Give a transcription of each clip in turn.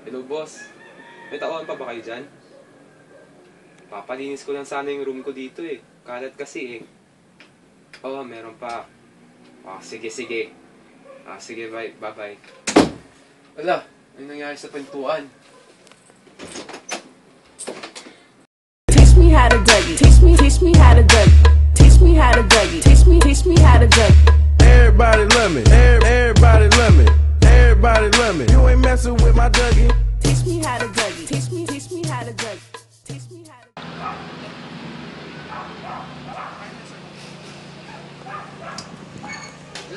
Hello, boss. May tauhan pa ba kayo dyan? Papalinis ko lang sana yung room ko dito eh. Kalat kasi eh. Oo, meron pa. Sige, sige. Sige, bye-bye. Ala, ano nangyari sa pintuan? Teach me how to Dougie. Teach me how to Dougie. Teach me how to Dougie. Teach me how to Dougie. Everybody love me. Everybody love me. Everybody love me. You ain't messing with my Dougie. Teach me how to Dougie. Teach me how to Dougie. Teach me how to.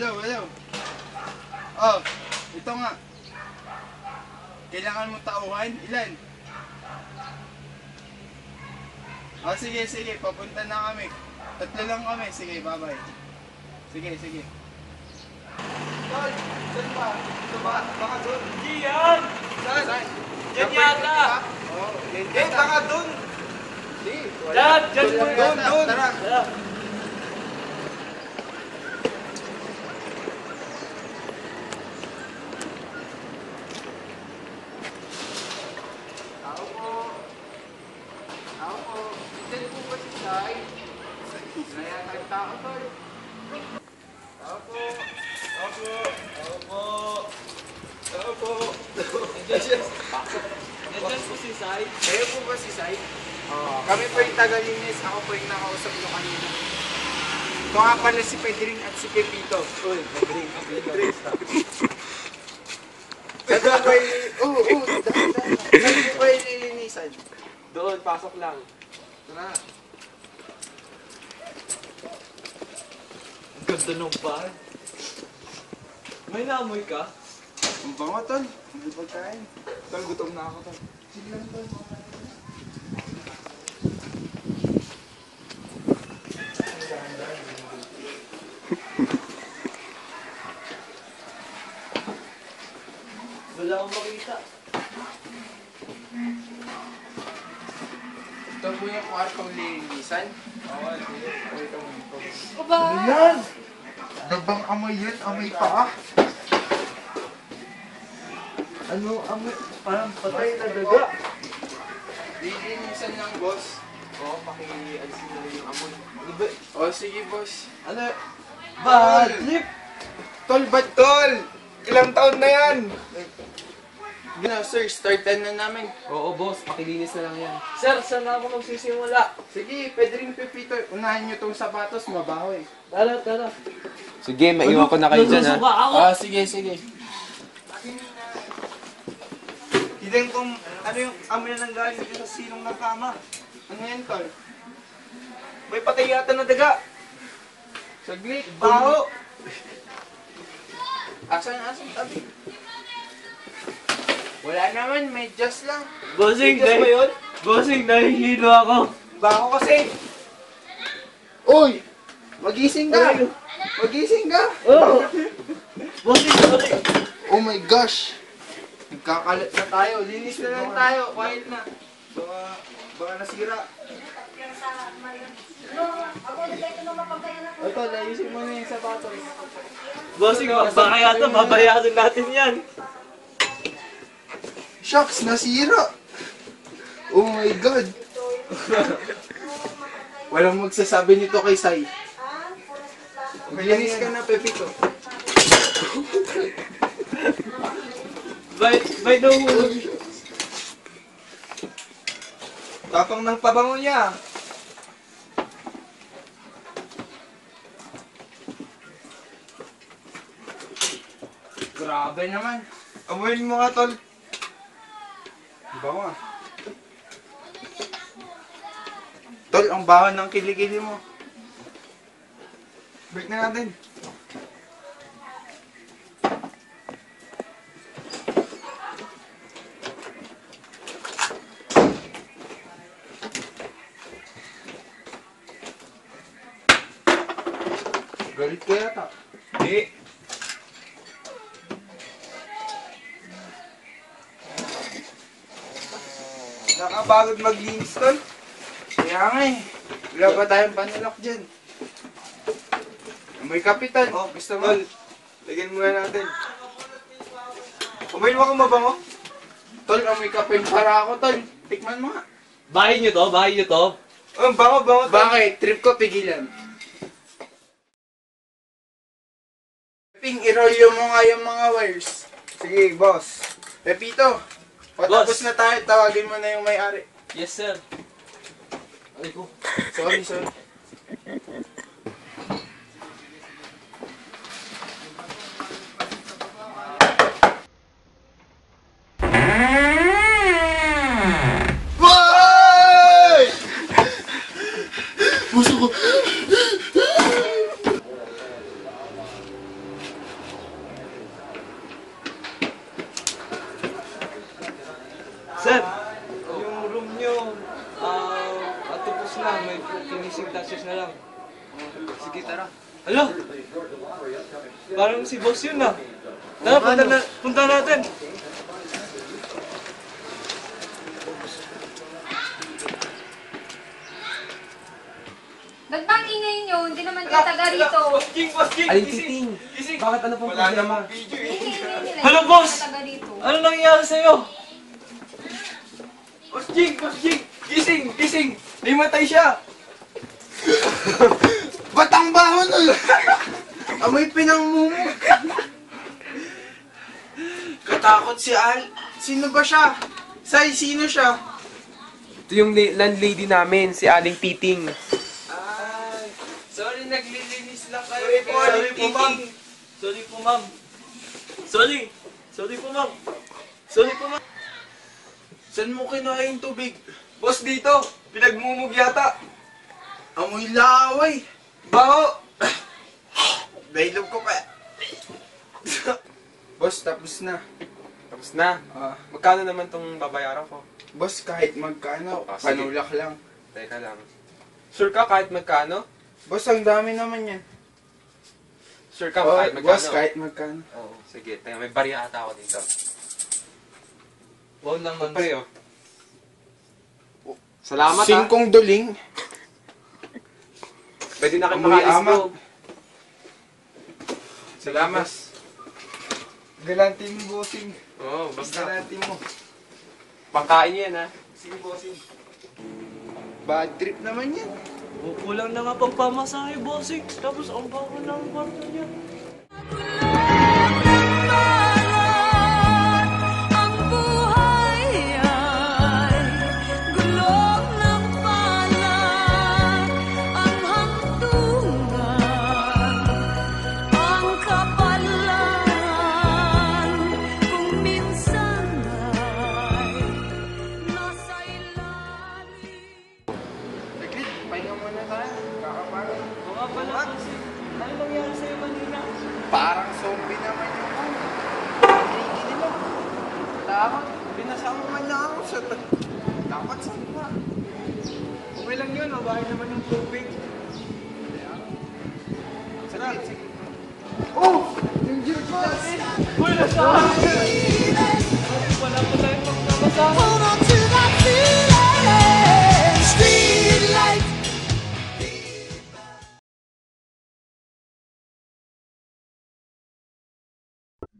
Hello. Oh, ito nga. Kailangan mo tauhan? Ilan? Oh, sige. Papunta na kami. 3 lang kami. Sige, bye-bye. Sige. Tol, saan ba? Ito ba? Baka doon. Hindi yan! Saan? Yan yata! Oo, yan yata. Baka doon! Hindi. Doon! Tara! Diyan po ba si Sai? Nayata yung tao, tol. Tao po. Nandiyan po si Sai. Kayo po ba si Sai? Kami po yung taga-linis. Ako po yung nakausap nyo kanina. Ito nga pala si Pedring at si Pepito. Uy, Pedring. Saan ba yung... Saan ba yung nilinisan? Doon, pasok lang. Tara. Ang ganda ng bar. May naamoy ka? Ang bango, tol. Hindi pagkain. Tol, gutom na ako, tol. Sige lang, tol. Wala akong makita. Ito po yung kwartong lilinisan. Aba! Ano yan? Nabang amoy yun? Amoy pa ah? Ano, amoy? Parang patay na daga. Lilinisan lang, boss. Oo, pakialisin na lang yung amoy. O, sige, boss. Ano? Bad trip! Tol, ba't tol? Ilang taon na yan? Sir, startan na namin. Oo, boss. Pakilinis na lang yan. Sir, saan na ako magsisimula? Sige, pwede rin Pepito. Unahin nyo tong sapatos, mabaho eh. Tara. Sige, maiwan ko na kayo dyan ha. Nasusuka ako! Sige. Tignan kung ano yung amoy na nanggaling dito sa silong ng kama. Ano yan, tol? May patay yata na daga. Saglit, baho. Asan tabi? Wala naman, may just lang. Bossing, Just ba yun? Bossing, nahihilo ako. Baho kasi. Uy! Magising ka! Oh! Bossing, sorry. Oh my gosh! Nagkakalat na tayo. Linis na lang tayo. Quiet na. Baka nasira. Ito, layusin mo na yung sapatos. Bossing, baka yata babayaran natin yan. Shucks, nasira! Oh my God! Walang magsasabi nito kay Sai. Maglinis ka na, Pepito. By the way. Tapang ng pabango niya. Grabe naman. Amoyin mo nga, tol. Bango ah. Tol, ang baho ng kilikili mo. Break na natin. Galit ka yata. Hindi. Nakapagod maglinis, tol. Kaya nga eh. Wala pa tayong panilok dyan. May kapitan. Oh, gusto mo? Lagyan muna natin. Kumain mo akong mabango? Tol, amoy kape para ako, tol. Tikman mo nga. Bahay nyo to? Bahay nyo to? Oh, bango, tol. Bakit? Trip ko, pigilan. Ping, irolyo mo nga yung mga wires. Sige, boss. Pepito, patapos Boss. na tayo. Tawagin mo na yung may-ari. Yes, sir. Ay ko. Sorry, sorry. Hoy! Puso ko. Sir, yung room nyo, atupos na. May finishing touches na lang. Sige, tara. Alo! Parang si boss yun ah. Tara, punta natin. Ba't bang ingay nyo? Hindi naman kayo taga rito. Boss Jing! Ay, Titing! Bakit ano pong problema? Ingay nila. Hello, Hindi boss! naman taga rito. Ano nangyayari sa'yo? Boss Jing! Gising! Namatay siya! Batang baho nun! Amoy pinangmumo. Katakot si Al. Sino ba siya? Say, sino siya? Ito yung landlady namin, si Aling Titing. Ay, sorry, naglilinis lang kayo. Sorry po, ma'am. Sorry po, ma'am. Saan mo kinuha yung tubig? Boss dito, pinagmumug yata. Amoy laway. Baho! Bailog ko pa. Boss, tapos na. Tapos na. Ah, Magkano naman tong babayaran ko? boss, kahit magkano, Ah, sige. panulak lang. Teka lang. Sure ka kahit magkano? Boss, ang dami naman yan. Sure ka Oh, kahit magkano? boss, kahit magkano. Oo, sige. Teka, may barya ata ako dito. Wow naman. Pre, oh. Salamat, ha. Singkong duling. Pwede na kayo Amoy makaalis amag. ko. Salamat. Galanti mo, bossing. Oo, basta. Galanti mo. Pangkain niyo yan, ha. Sige, bossing. Bad trip naman yan. Kulang na nga pang pamasahe, bossing. Tapos ang bago ng kwarto niya. Ang buhay ay gulong ng palad. Ang hangtunan, ang kapalan. Kung minsan ay nasa ilalim. Saglit, pahinga muna tayo. Kakapagod. Mga pala, bossing. Ano nangyari sa'yo kanina? Parang zombie naman yung ano. Hindi mo. Takot. Binasama man lang ako sa... Dapat sa iba. Okay lang yun, mabahay naman yung tubig. Saglit, sige. Oh! Yung jerk natin! Uy, nasaan? Wala pa tayong magkamasahe. Hold on to that feeling. Street light.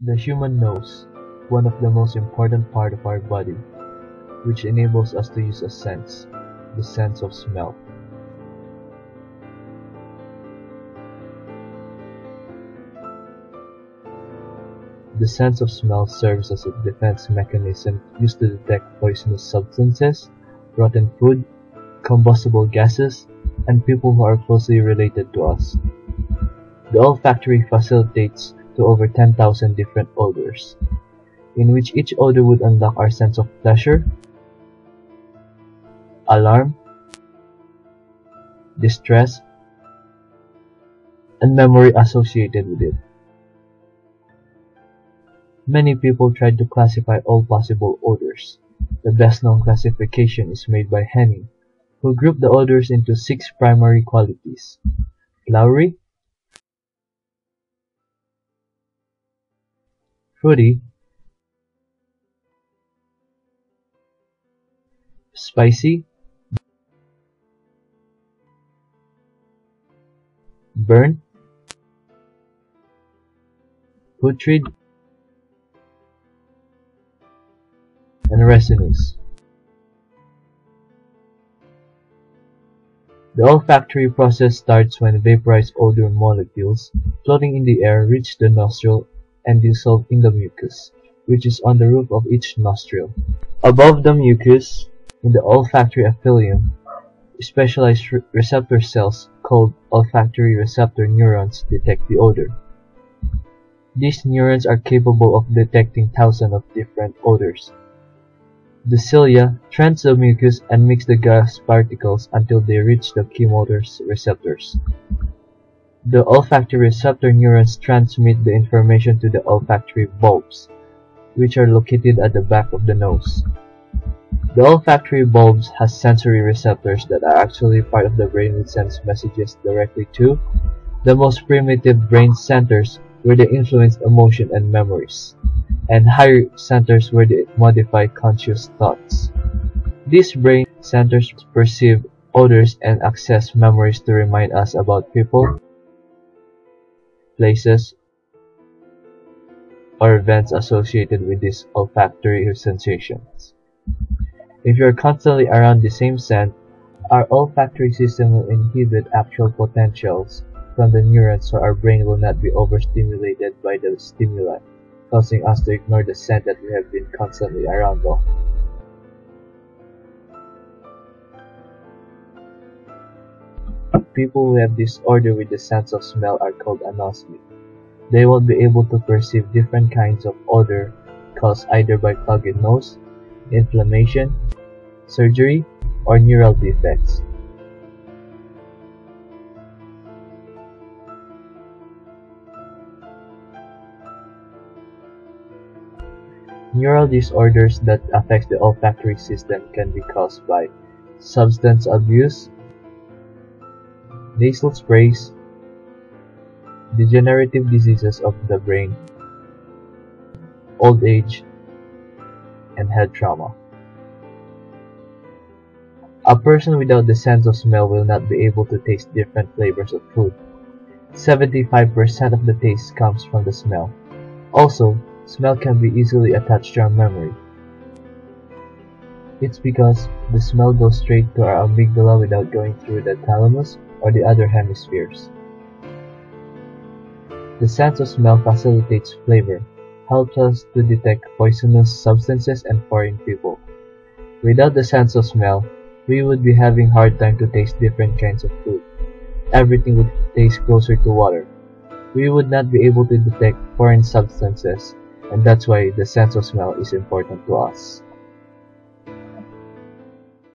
The human nose, one of the most important part of our body, which enables us to use a sense, the sense of smell. The sense of smell serves as a defense mechanism used to detect poisonous substances, rotten food, combustible gases, and people who are closely related to us. The olfactory facilitates to over 10,000 different odors, in which each odor would unlock our sense of pleasure, alarm, distress, and memory associated with it. Many people tried to classify all possible odors. The best known classification is made by Henning, who grouped the odors into 6 primary qualities: flowery, fruity, spicy, burnt, putrid, and resinous. The olfactory process starts when vaporized odor molecules floating in the air reach the nostril and dissolve in the mucus, which is on the roof of each nostril. Above the mucus, in the olfactory epithelium, specialized receptor cells called olfactory receptor neurons detect the odor. These neurons are capable of detecting thousands of different odors. The cilia trends the mucus and mix the gas particles until they reach the chemotor receptors. The olfactory receptor neurons transmit the information to the olfactory bulbs, which are located at the back of the nose. The olfactory bulbs has sensory receptors that are actually part of the brain which sends messages directly to the most primitive brain centers where they influence emotion and memories, and higher centers where they modify conscious thoughts. These brain centers perceive odors and access memories to remind us about people, places, or events associated with these olfactory sensations. If you are constantly around the same scent, our olfactory system will inhibit actual potentials from the neurons so our brain will not be overstimulated by the stimuli, causing us to ignore the scent that we have been constantly around of. People who have disorder with the sense of smell are called anosmic. They won't be able to perceive different kinds of odor caused either by clogged nose, inflammation, surgery, or neural defects. Neural disorders that affect the olfactory system can be caused by substance abuse, nasal sprays, degenerative diseases of the brain, old age, and head trauma. A person without the sense of smell will not be able to taste different flavors of food. 75% of the taste comes from the smell. Also, smell can be easily attached to our memory. It's because the smell goes straight to our amygdala without going through the thalamus or the other hemispheres. The sense of smell facilitates flavor, helps us to detect poisonous substances and foreign people. Without the sense of smell, we would be having hard time to taste different kinds of food. Everything would taste closer to water. We would not be able to detect foreign substances, and that's why the sense of smell is important to us.